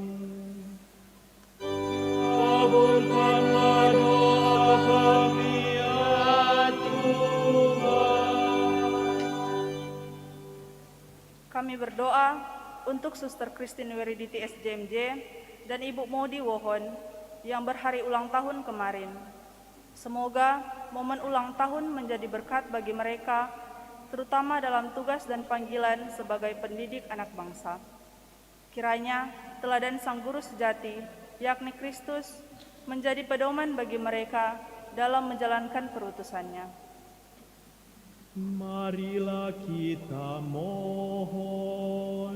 Kabulkanlah doa kami ya Tuhan. Kami berdoa untuk Suster Christine Wiriditi SJMJ dan Ibu Modi Wohon yang berhari ulang tahun kemarin. Semoga momen ulang tahun menjadi berkat bagi mereka, terutama dalam tugas dan panggilan sebagai pendidik anak bangsa. Kiranya teladan Sang Guru sejati, yakni Kristus, menjadi pedoman bagi mereka dalam menjalankan perutusannya. Marilah kita mohon.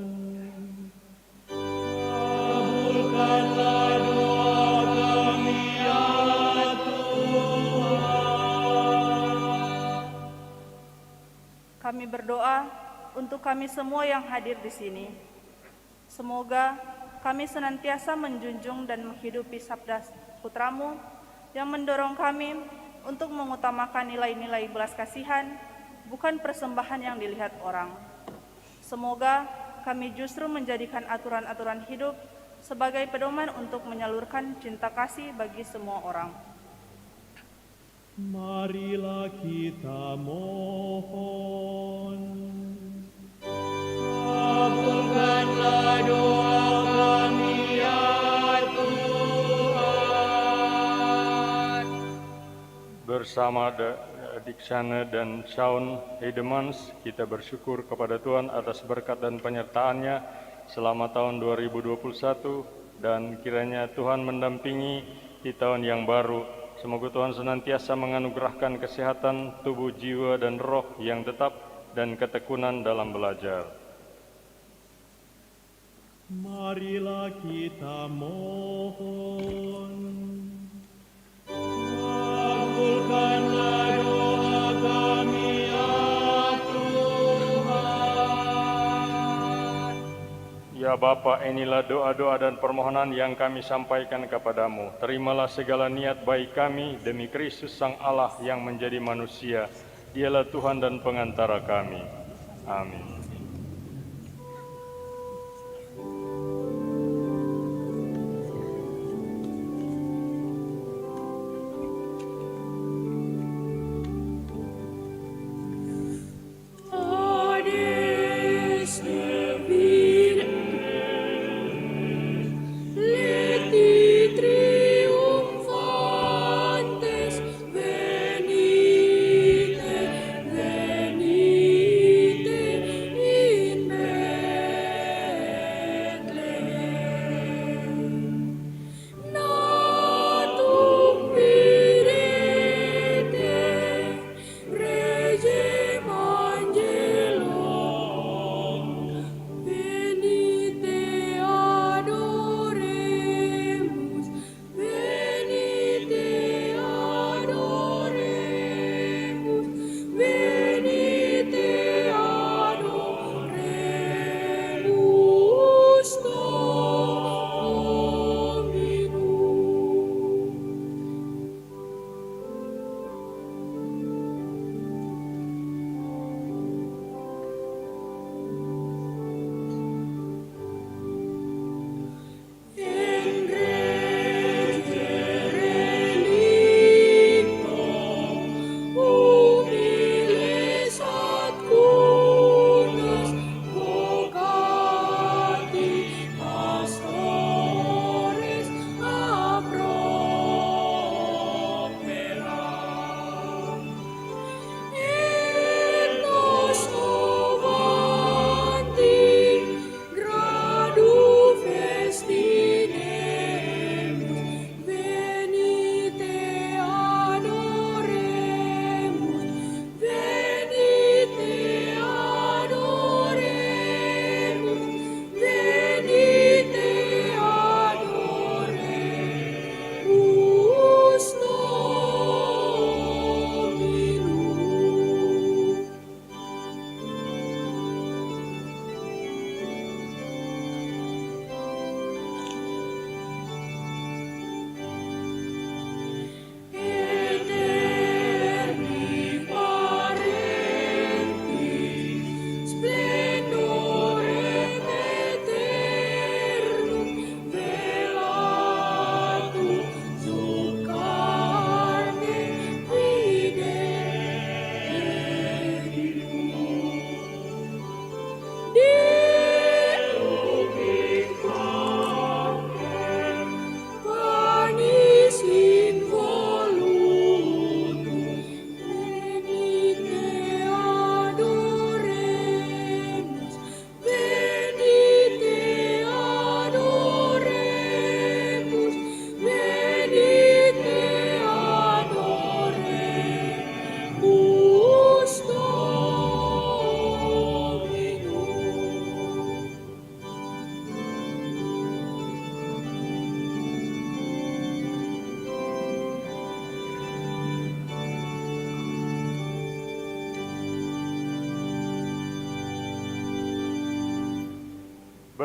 Kabulkanlah doa kami ya Tuhan. Kami berdoa untuk kami semua yang hadir di sini. Semoga kami senantiasa menjunjung dan menghidupi sabda putramu yang mendorong kami untuk mengutamakan nilai-nilai belas kasihan, bukan persembahan yang dilihat orang. Semoga kami justru menjadikan aturan-aturan hidup sebagai pedoman untuk menyalurkan cinta kasih bagi semua orang. Marilah kita mohon. Kabulkanlah doa kami ya Tuhan. Bersama Diksana dan Shaun Hedemans, kita bersyukur kepada Tuhan atas berkat dan penyertaan-Nya selama tahun 2021, dan kiranya Tuhan mendampingi di tahun yang baru. Semoga Tuhan senantiasa menganugerahkan kesehatan tubuh, jiwa, dan roh yang tetap dan ketekunan dalam belajar. Marilah kita mohon. Kabulkanlah doa kami ya Tuhan. Ya Bapa, inilah doa-doa dan permohonan yang kami sampaikan kepadamu. Terimalah segala niat baik kami demi Kristus Sang Allah yang menjadi manusia. Dialah Tuhan dan pengantara kami. Amin. Ades Divina, Leti triumphantes, venite, venite,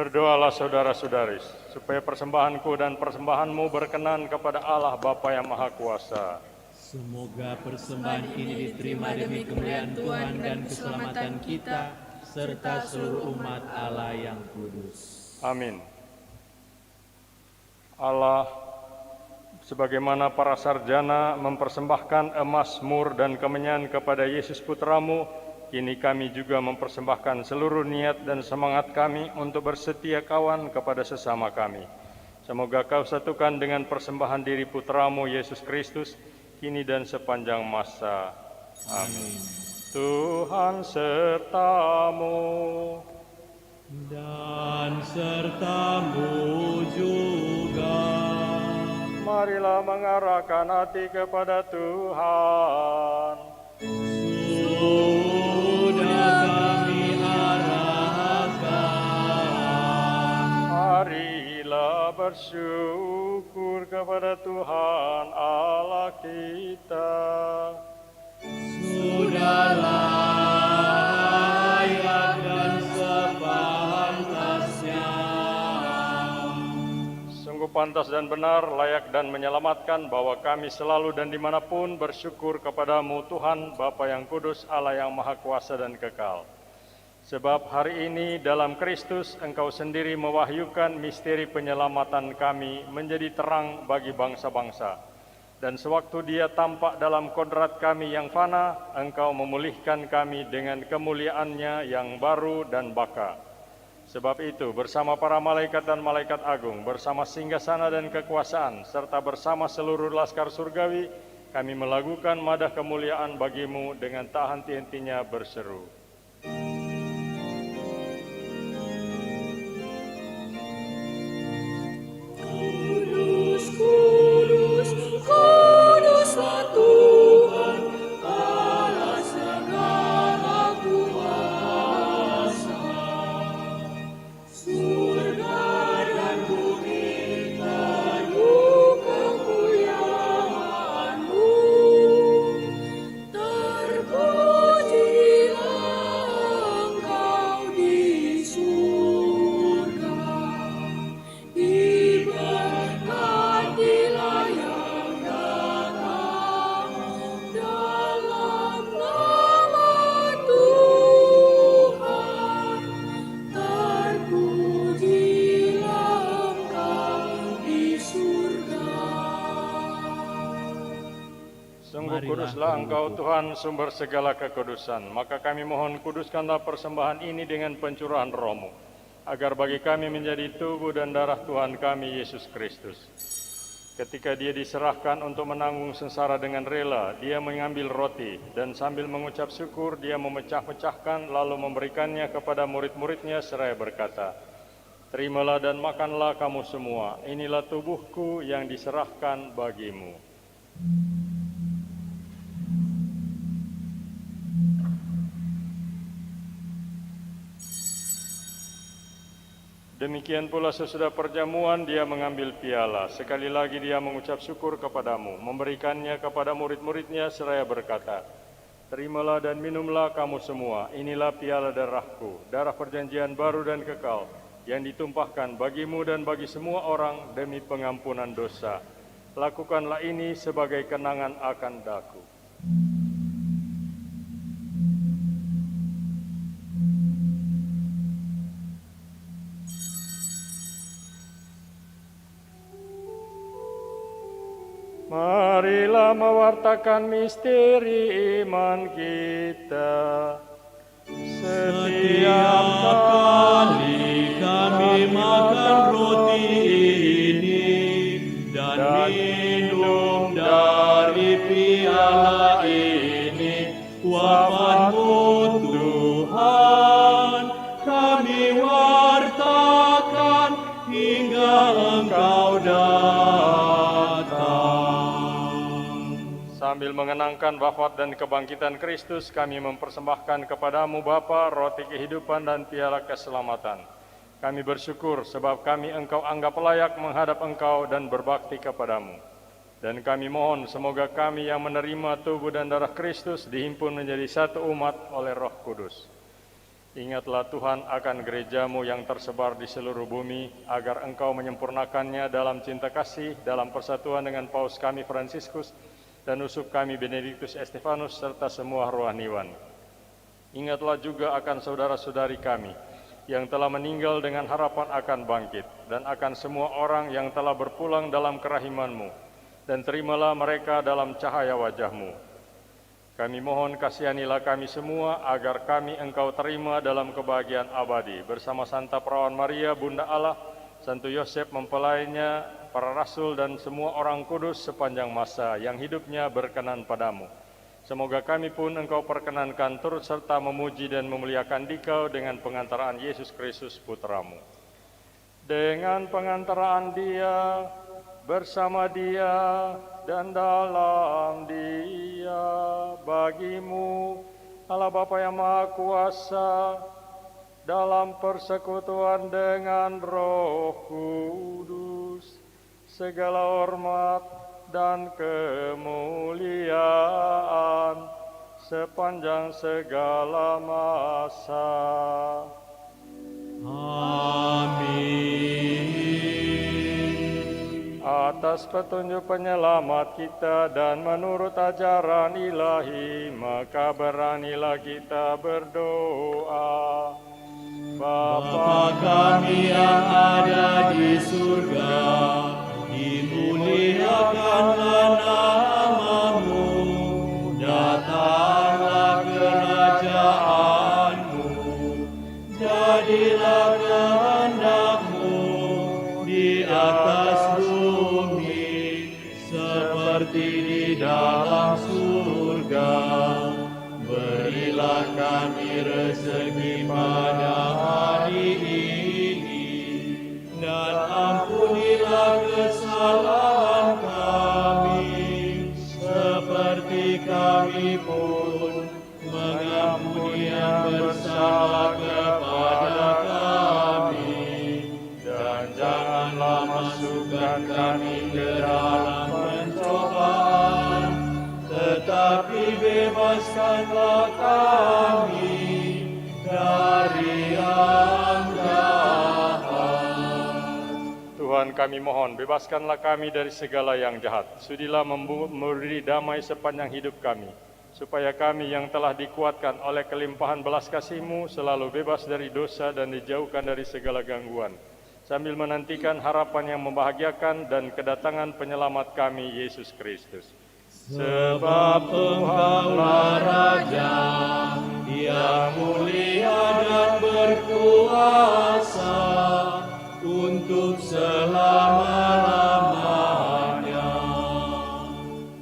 Berdoalah saudara-saudari, supaya persembahanku dan persembahanmu berkenan kepada Allah Bapa yang Maha Kuasa. Semoga persembahan ini diterima demi kemuliaan Tuhan dan keselamatan kita, serta seluruh umat Allah yang kudus. Amin. Allah, sebagaimana para sarjana mempersembahkan emas, mur, dan kemenyan kepada Yesus Putramu, kini kami juga mempersembahkan seluruh niat dan semangat kami untuk bersetia kawan kepada sesama kami. Semoga Kau satukan dengan persembahan diri Putramu Yesus Kristus, kini dan sepanjang masa. Amin. Tuhan sertamu. Dan sertamu juga. Marilah mengarahkan hati kepada Tuhan. Sudah kami arahkan. Marilah bersyukur kepada Tuhan Allah kita. Sudah layak dan sepantasnya. Sungguh pantas dan benar, layak dan menyelamatkan bahwa kami selalu dan dimanapun bersyukur kepadamu Tuhan, Bapa yang kudus, Allah yang maha kuasa dan kekal. Sebab hari ini dalam Kristus Engkau sendiri mewahyukan misteri penyelamatan kami menjadi terang bagi bangsa-bangsa. Dan sewaktu Dia tampak dalam kodrat kami yang fana, Engkau memulihkan kami dengan kemuliaan-Nya yang baru dan baka. Sebab itu, bersama para malaikat dan malaikat agung, bersama singgasana dan kekuasaan, serta bersama seluruh laskar surgawi, kami melakukan madah kemuliaan bagimu dengan tak henti-hentinya berseru. Kudus, kudus, kuduslah Tuhan, Allah segala kuasa. Surga dan bumi penuh kemuliaan-Mu. Terpujilah Engkau di surga. Diberkatilah yang datang dalam nama Tuhan. Terpujilah Engkau di surga. Sungguh Marilah kuduslah berwudu. Engkau Tuhan, sumber segala kekudusan. Maka kami mohon kuduskanlah persembahan ini dengan pencurahan Roh-Mu, agar bagi kami menjadi tubuh dan darah Tuhan kami Yesus Kristus. Ketika Dia diserahkan untuk menanggung sengsara dengan rela, Dia mengambil roti dan sambil mengucap syukur Dia memecah-pecahkan lalu memberikannya kepada murid-muridnya seraya berkata, "Terimalah dan makanlah kamu semua, inilah tubuhku yang diserahkan bagimu." Demikian pula sesudah perjamuan Dia mengambil piala. Sekali lagi Dia mengucap syukur kepadamu, memberikannya kepada murid-muridnya seraya berkata, "Terimalah dan minumlah kamu semua, inilah piala darahku, darah perjanjian baru dan kekal, yang ditumpahkan bagimu dan bagi semua orang demi pengampunan dosa. Lakukanlah ini sebagai kenangan akan daku." Marilah mewartakan misteri iman kita. Setiap kali kami makan roti ini dan minum dari piala ini, wafat-Mu Tuhan kami wartakan hingga Engkau datang. Sambil mengenangkan wafat dan kebangkitan Kristus, kami mempersembahkan kepadamu Bapa roti kehidupan dan piala keselamatan. Kami bersyukur sebab kami Engkau anggap layak menghadap Engkau dan berbakti kepadamu. Dan kami mohon semoga kami yang menerima tubuh dan darah Kristus dihimpun menjadi satu umat oleh Roh Kudus. Ingatlah Tuhan akan gerejamu yang tersebar di seluruh bumi, agar Engkau menyempurnakannya dalam cinta kasih, dalam persatuan dengan Paus kami Fransiskus dan uskup kami Benediktus Estefanus serta semua rohaniwan. Ingatlah juga akan saudara-saudari kami yang telah meninggal dengan harapan akan bangkit, dan akan semua orang yang telah berpulang dalam kerahiman-Mu, dan terimalah mereka dalam cahaya wajah-Mu. Kami mohon kasihanilah kami semua, agar kami Engkau terima dalam kebahagiaan abadi, bersama Santa Perawan Maria, Bunda Allah, Santo Yosef mempelainya, para rasul dan semua orang kudus sepanjang masa yang hidupnya berkenan padamu. Semoga kami pun Engkau perkenankan turut serta memuji dan memuliakan Dikau dengan pengantaraan Yesus Kristus Putramu. Dengan pengantaraan Dia, bersama Dia, dan dalam Dia, bagimu, Allah Bapa yang Maha Kuasa, dalam persekutuan dengan Roh Kudus, segala hormat dan kemuliaan sepanjang segala masa. Atas petunjuk penyelamat kita dan menurut ajaran ilahi, maka beranilah kita berdoa. Bapa kami yang ada di surga, dimuliakanlah nama-Mu, datanglah kerajaan-Mu, jadilah kehendak-Mu di atas bumi seperti di dalam surga. Berilah kami rezeki pada hari ini, dan ampunilah kesalahan kami, seperti kami pun mengampuni yang bersalah kepada kami. Dan janganlah masukkan kami ke dalam pencobaan, tetapi bebaskanlah kami dari yang jahat. Tuhan, kami mohon, bebaskanlah kami dari segala yang jahat. Sudilah memberi damai sepanjang hidup kami, supaya kami yang telah dikuatkan oleh kelimpahan belas kasih-Mu selalu bebas dari dosa dan dijauhkan dari segala gangguan, sambil menantikan harapan yang membahagiakan dan kedatangan penyelamat kami, Yesus Kristus. Sebab Engkaulah Raja yang mulia dan berkuasa untuk selama-lamanya.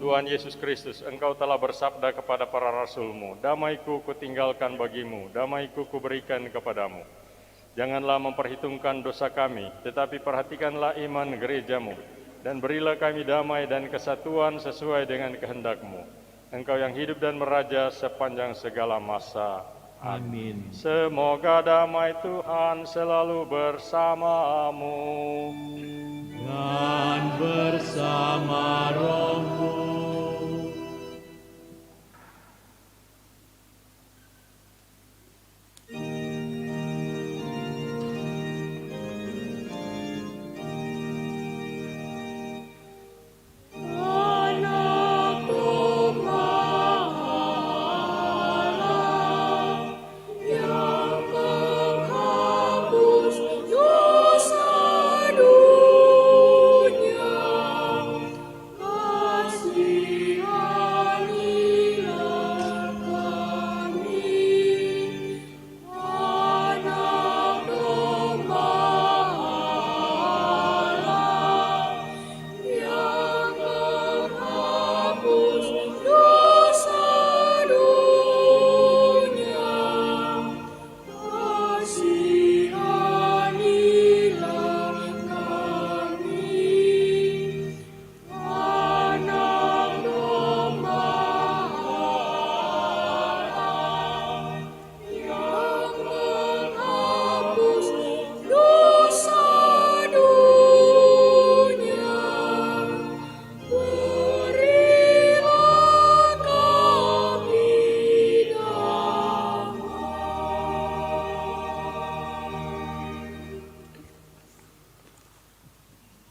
Tuhan Yesus Kristus, Engkau telah bersabda kepada para rasul-Mu, damai-Ku kutinggalkan bagimu, damai-Ku kuberikan kepadamu. Janganlah memperhitungkan dosa kami, tetapi perhatikanlah iman gereja-Mu, dan berilah kami damai dan kesatuan sesuai dengan kehendak-Mu. Engkau yang hidup dan meraja sepanjang segala masa. Amin. Semoga damai Tuhan selalu bersamamu. Dan bersama rohmu. Yang menghapus dosa dunia.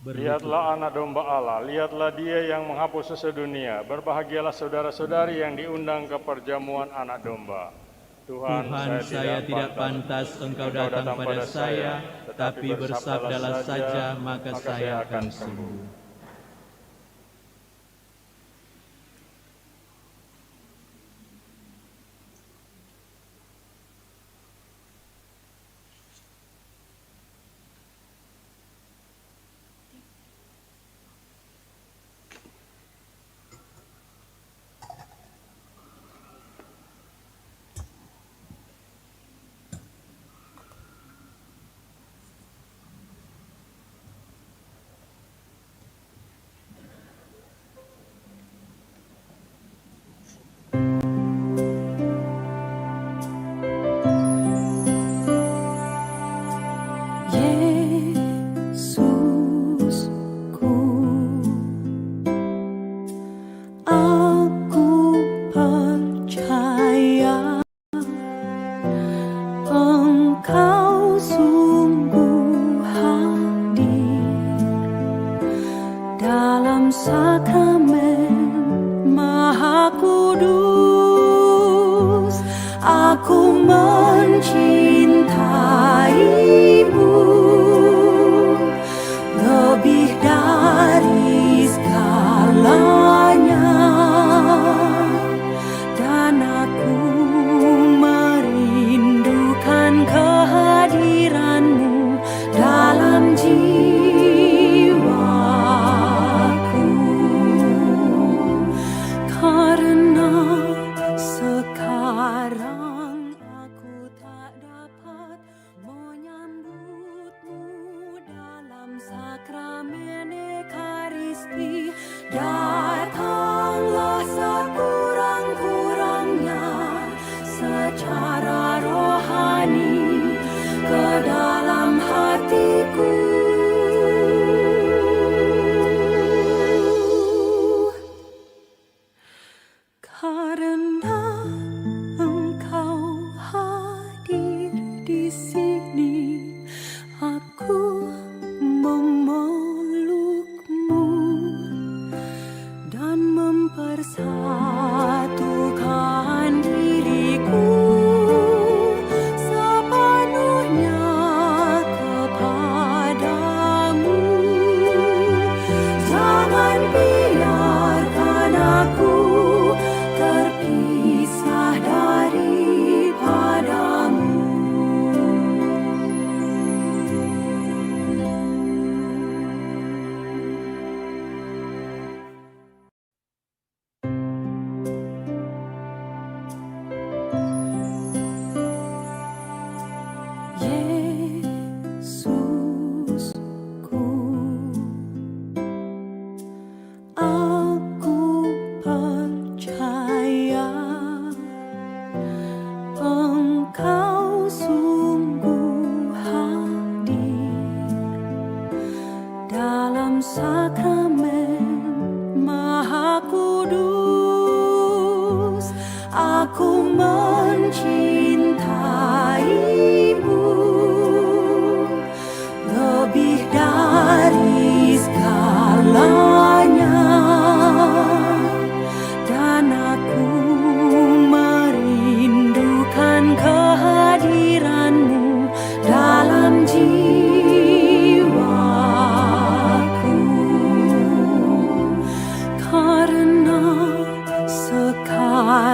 Lihatlah anak domba Allah, lihatlah dia yang menghapus dosa dunia. Berbahagialah saudara-saudari yang diundang ke perjamuan anak domba. Tuhan, saya tidak pantas Engkau datang pada saya, tetapi bersabdalah saja, maka saya akan sembuh.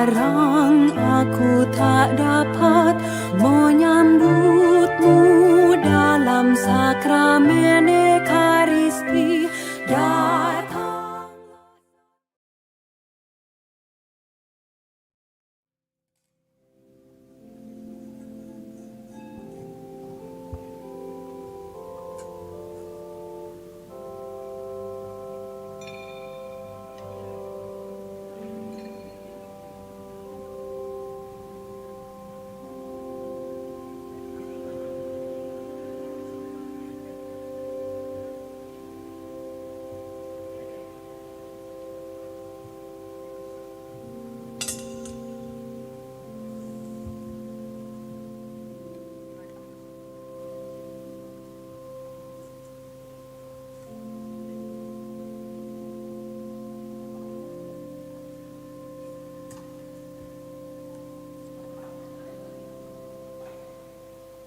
Sekarang aku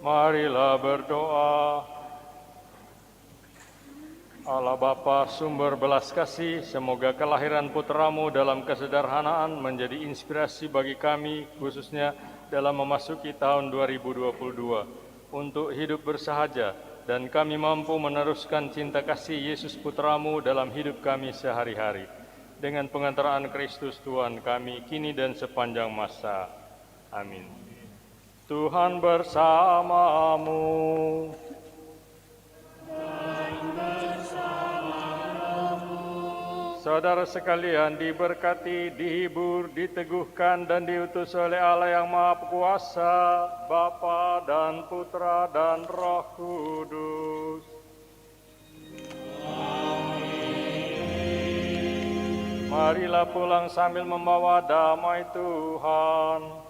Marilah berdoa. Allah Bapa, sumber belas kasih, semoga kelahiran putramu dalam kesederhanaan menjadi inspirasi bagi kami, khususnya dalam memasuki tahun 2022, untuk hidup bersahaja, dan kami mampu meneruskan cinta kasih Yesus putramu dalam hidup kami sehari-hari. Dengan pengantaraan Kristus Tuhan kami, kini dan sepanjang masa. Amin. Tuhan bersamamu. Saudara sekalian, diberkati, dihibur, diteguhkan, dan diutus oleh Allah yang Maha Kuasa, Bapa dan Putra dan Roh Kudus. Amin. Marilah pulang sambil membawa damai Tuhan.